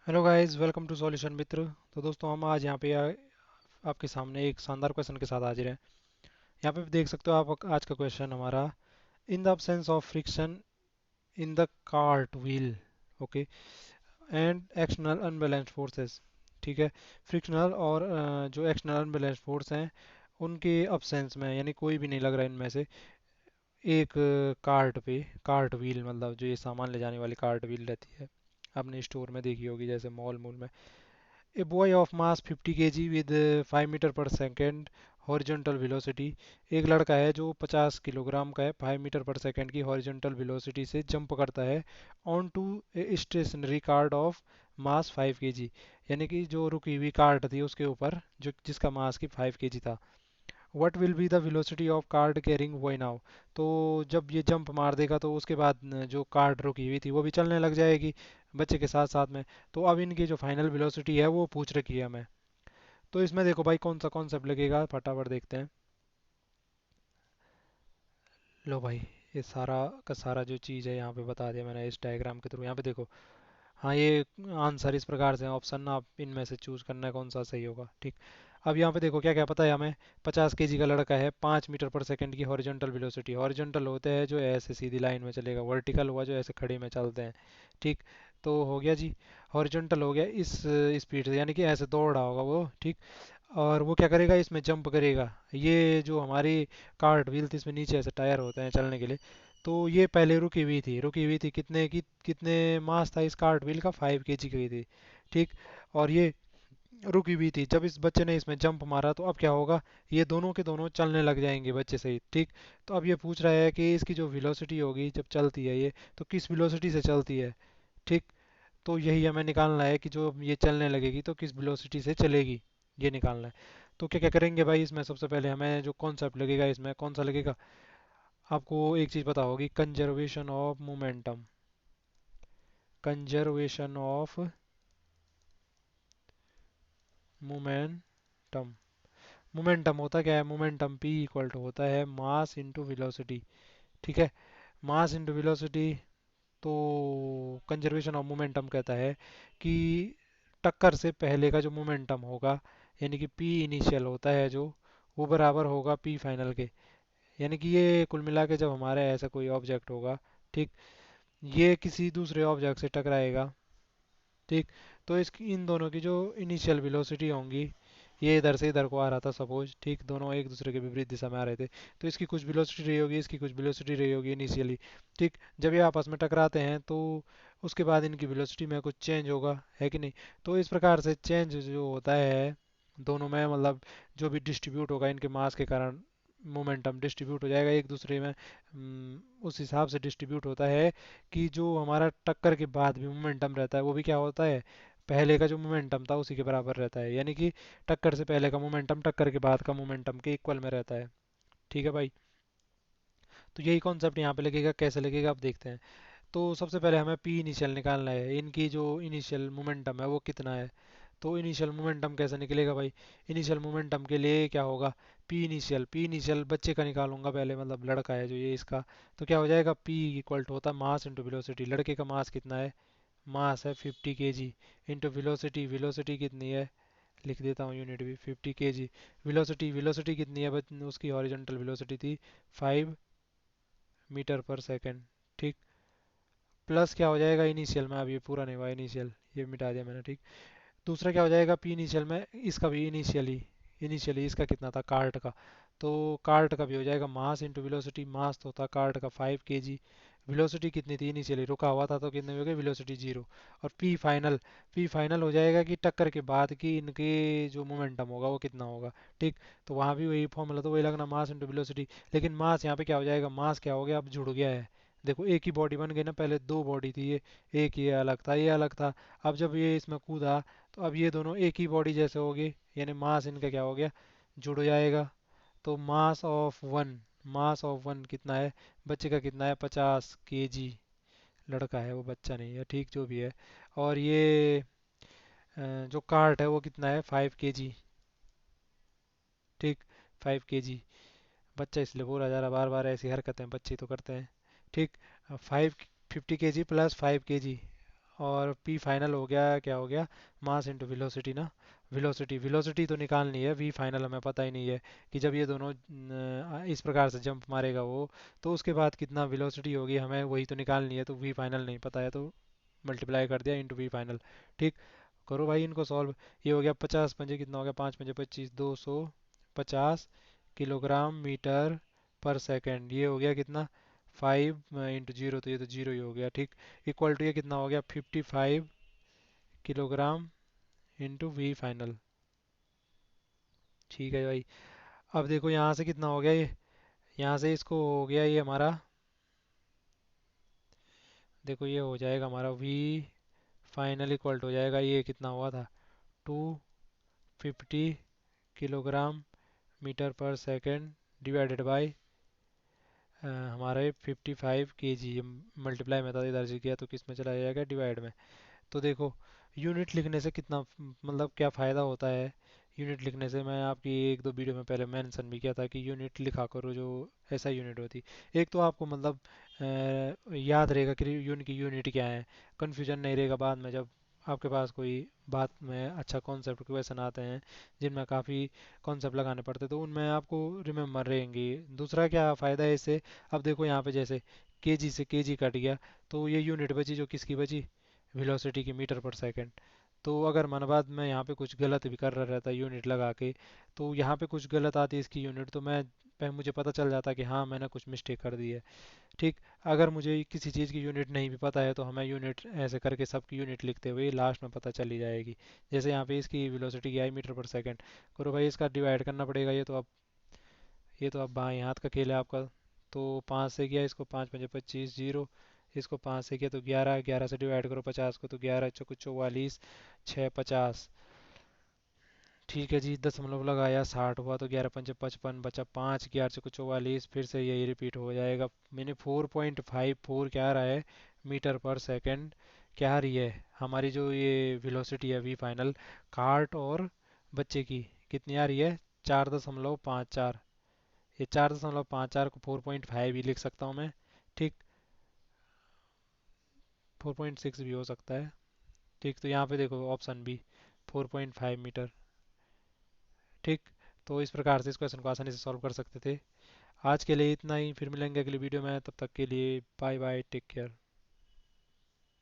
Hello guys, welcome to solution Mitra. तो दोस्तों, हम आज यहाँ पे आपके सामने एक शानदार क्वेश्चन के साथ हाजिर हैं। यहाँ पे देख सकते हो आप, आज का क्वेश्चन हमारा, in the absence of friction in the cart wheel, okay, and external unbalanced forces. ठीक है। फ्रिक्शनल और जो एक्सटर्नल अनबैलेंस्ड फोर्स हैं, उनके अब्सेंस में, यानी कोई भी नहीं लग रहा इनमें से, एक कार्ट पे, कार्ट व्हील मतलब जो ये सामान ले जाने वाली कार्ट व्हील रहती है, आपने स्टोर में देखी होगी, जैसे मॉल मूल में। A boy of mass 50 kg with 5 metre पर सेकेंड हॉरिजॉन्टल वेलोसिटी। एक लड़का है जो 50 किलोग्राम का है, 5 मीटर पर सेकेंड की हॉरिजॉन्टल वेलोसिटी से जंप करता है on to stationary card of mass 5 KG. यानी कि जो रुकी हुई कार्ड थी उसके ऊपर, जो जिसका मास की 5 केजी था। What will be the velocity of card carrying boy now. तो जब ये जंप मार देगा तो उसके बाद जो कार्ड रुकी हुई थी वो भी चलने लग जाएगी बच्चे के साथ साथ में। तो अब इनकी जो फाइनल वेलोसिटी है वो पूछ रखी है हमें। तो इसमें देखो भाई, कौन सा कॉन्सेप्ट लगेगा, फटाफट देखते हैं। लो भाई, ये सारा का सारा जो चीज़ है यहाँ पे बता दिया मैंने इस डायग्राम के थ्रू। यहाँ पे देखो, हाँ, ये आंसर इस प्रकार से, ऑप्शन आप इनमें से चूज करना है कौन सा सही होगा। ठीक। अब यहाँ पे देखो क्या क्या पता है हमें। 50 केजी का लड़का है, 5 मीटर पर सेकंड की हॉरिजॉन्टल वेलोसिटी। हॉरिजॉन्टल होते हैं जो ऐसे सीधी लाइन में चलेगा, वर्टिकल हुआ जो ऐसे खड़े में चलते हैं। ठीक। तो हो गया जी। हॉरिजॉन्टल हो गया इस स्पीड से, यानी कि ऐसे दौड़ रहा होगा वो। ठीक। और वो क्या करेगा, इसमें जंप करेगा। ये जो हमारी कार्ट व्हील थी, इसमें नीचे ऐसे टायर होते हैं चलने के लिए। तो ये पहले रुकी हुई थी कितने की, कितने मास था इस कार्ट व्हील का, 5 केजी की थी। ठीक। और ये रुकी हुई थी, जब इस बच्चे ने इसमें जंप मारा तो अब क्या होगा, ये दोनों के दोनों चलने लग जाएंगे बच्चे सहित। ठीक। तो अब ये पूछ रहा है कि इसकी जो वेलोसिटी होगी जब चलती है ये, तो किस वेलोसिटी से चलती है। ठीक। तो यही हमें निकालना है कि जो ये चलने लगेगी तो किस वेलोसिटी से चलेगी, ये निकालना है। तो क्या क्या करेंगे भाई, इसमें सबसे पहले हमें जो कॉन्सेप्ट लगेगा, इसमें कौन सा लगेगा, आपको एक चीज़ पता होगी, conservation of momentum. Conservation of momentum. Momentum होता क्या है, मोमेंटम पी इक्वल टू होता है मास इंटू वेलोसिटी। ठीक है। Mass into velocity. तो कंजर्वेशन ऑफ मोमेंटम कहता है कि टक्कर से पहले का जो मोमेंटम होगा, यानी कि पी इनिशियल होता है जो, वो बराबर होगा पी फाइनल के। यानी कि ये कुल मिला के जब हमारे ऐसा कोई ऑब्जेक्ट होगा, ठीक, ये किसी दूसरे ऑब्जेक्ट से टकराएगा। ठीक। तो इसकी, इन दोनों की जो इनिशियल वेलोसिटी होंगी, ये इधर से इधर को आ रहा था सपोज, ठीक, दोनों एक दूसरे के विपरीत दिशा में आ रहे थे, तो इसकी कुछ वेलोसिटी रही होगी, इसकी कुछ वेलोसिटी रही होगी इनिशियली। ठीक। जब ये आपस में टकराते हैं तो उसके बाद इनकी वेलोसिटी में कुछ चेंज होगा, है कि नहीं। तो इस प्रकार से चेंज जो होता है दोनों में, मतलब जो भी डिस्ट्रीब्यूट होगा इनके मास के कारण, मोमेंटम डिस्ट्रीब्यूट हो जाएगा एक दूसरे में। उस हिसाब से डिस्ट्रीब्यूट होता है कि जो हमारा टक्कर के बाद भी मोमेंटम रहता है वो भी क्या होता है, पहले का जो मोमेंटम था उसी के बराबर रहता है। यानी कि टक्कर से पहले का मोमेंटम टक्कर के बाद का मोमेंटम के इक्वल में रहता है। ठीक है भाई। तो यही कॉन्सेप्ट यहाँ पे लगेगा, कैसे लगेगा अब देखते हैं। तो सबसे पहले हमें पी इनिशियल निकालना है, इनकी जो इनिशियल मोमेंटम है वो कितना है। तो इनिशियल मोमेंटम कैसे निकलेगा भाई, इनिशियल मोमेंटम के लिए क्या होगा, पी इनिशियल बच्चे का निकालूंगा पहले, मतलब लड़का है जो ये इसका। तो क्या हो जाएगा, पी इक्वल टू होता है मास इंटू वेलोसिटी। लड़के का मास कितना है, मास है 50 केजी, इंटू वेलोसिटी, वेलोसिटी कितनी है, लिख देता हूँ यूनिट भी, 50 केजी। वेलोसिटी, वेलोसिटी कितनी है उसकी हॉरिजॉन्टल वेलोसिटी थी 5 मीटर पर सेकेंड। ठीक। प्लस क्या हो जाएगा इनिशियल में, अब ये पूरा नहीं हुआ इनिशियल, ये मिटा दिया मैंने। ठीक। दूसरा क्या हो जाएगा पी इनिशियल में, इसका भी इनिशियली इसका कितना था कार्ट का, तो कार्ट का भी हो जाएगा मास इंटू वेलोसिटी। मास तो था कार्ट का 5 केजी। वेलोसिटी कितनी थी इनिशियली, रुका हुआ था तो कितने हो गए, वेलोसिटी जीरो। और पी फाइनल हो जाएगा कि टक्कर के बाद की इनके जो मोमेंटम होगा वो कितना होगा। ठीक। तो वहाँ भी वही फॉर्मूला, तो वही लगना मास इंटू वेलोसिटी। लेकिन मास यहाँ पे क्या हो जाएगा, मास क्या हो गया, अब जुड़ गया है। देखो एक ही बॉडी बन गई ना, पहले दो बॉडी थी ये, एक ये अलग था, ये अलग था। अब जब ये इसमें कूदा तो अब ये दोनों एक ही बॉडी जैसे हो गए, यानी मास इनका क्या हो गया, जुड़ जाएगा। तो मास ऑफ वन कितना है, बच्चे का कितना है, 50 केजी। लड़का है वो, बच्चा नहीं है, ठीक, जो भी है। और ये जो कार्ट है वो कितना है, 5 केजी। ठीक। 5 केजी। बच्चा इसलिए बोला जा रहा, बार बार ऐसी हरकतें बच्चे तो करते हैं। ठीक। 50 केजी प्लस 5 केजी, और पी फाइनल हो गया, क्या हो गया, मास इंटू वेलोसिटी ना। वेलोसिटी वेलोसिटी तो निकालनी है, वी फाइनल हमें पता ही नहीं है कि जब ये दोनों इस प्रकार से जंप मारेगा वो, तो उसके बाद कितना वेलोसिटी होगी हमें वही तो निकालनी है। तो वी फाइनल नहीं पता है तो मल्टीप्लाई कर दिया इंटू वी फाइनल। ठीक, करो भाई इनको सॉल्व। ये हो गया 50 पंजे कितना हो गया, 5 पंजे 25, 250 किलोग्राम मीटर पर सेकंड। ये हो गया कितना, 5 इंटू 0, तो ये तो जीरो ही हो गया। ठीक, इक्वल टू ये कितना हो गया, 55 किलोग्राम इंटू वी फाइनल। ठीक है भाई। अब देखो यहाँ से कितना हो गया ये, यहाँ से इसको हो गया ये हमारा, देखो ये हो जाएगा हमारा वी फाइनल इक्वल टू हो जाएगा, ये कितना हुआ था, 250 किलोग्राम मीटर पर सेकेंड डिवाइडेड बाय हमारे 55 kg। मल्टीप्लाई में था इधर से किया तो किस में चला जाएगा, डिवाइड में। तो देखो यूनिट लिखने से कितना मतलब क्या फ़ायदा होता है। यूनिट लिखने से मैं आपकी एक दो वीडियो में पहले मेंशन भी किया था कि यूनिट लिखा करो जो ऐसा यूनिट होती। एक तो आपको मतलब याद रहेगा कि यूनिट की यूनिट क्या है, कन्फ्यूजन नहीं रहेगा बाद में जब आपके पास कोई बात में अच्छा कॉन्सेप्ट क्वेश्चन आते हैं जिनमें काफ़ी कॉन्सेप्ट लगाने पड़ते हैं, तो उनमें आपको रिमेम्बर रहेंगी। दूसरा क्या फ़ायदा है इससे, अब देखो यहाँ पे जैसे केजी से केजी कट गया, तो ये यूनिट बची जो किसकी बची, वेलोसिटी की मीटर पर सेकंड। तो अगर मन बाद में यहाँ पे कुछ गलत भी कर रहा रहता यूनिट लगा के, तो यहाँ पे कुछ गलत आती है इसकी यूनिट, तो मुझे पता चल जाता कि हाँ मैंने कुछ मिस्टेक कर दी है। ठीक, अगर मुझे किसी चीज़ की यूनिट नहीं भी पता है तो हमें यूनिट ऐसे करके सबकी यूनिट लिखते हुए लास्ट में पता चली जाएगी। जैसे यहाँ पे इसकी वेलोसिटी की आई मीटर पर सेकंड, करो भाई इसका डिवाइड करना पड़ेगा। ये तो अब बाएं हाथ का खेल है आपका। तो 5 से किया इसको, 5 पंजे 25, जीरो, इसको 5 से किया तो 11, 11 से डिवाइड करो 50 को तो 11 चौको 44, 6 50। ठीक है जी, दशमलव लगाया 60 हुआ तो 11 पंजे 55, बचा 5, 11 चौको 44, फिर से यही रिपीट हो जाएगा। मैंने 4.54 क्या आ रहा है, मीटर पर सेकंड क्या आ रही है हमारी जो ये वेलोसिटी है वी फाइनल, कार्ट और बच्चे की कितनी आ रही है, 4.54। ये 4.54 को 4.5 भी लिख सकता हूँ मैं। ठीक, 4.6 भी हो सकता है। ठीक, तो यहाँ पे देखो ऑप्शन बी 4.5 मीटर। ठीक, तो इस प्रकार से इस क्वेश्चन को आसानी से सॉल्व कर सकते थे। आज के लिए इतना ही, फिर मिलेंगे अगली वीडियो में, तब तक के लिए बाय बाय, टेक केयर।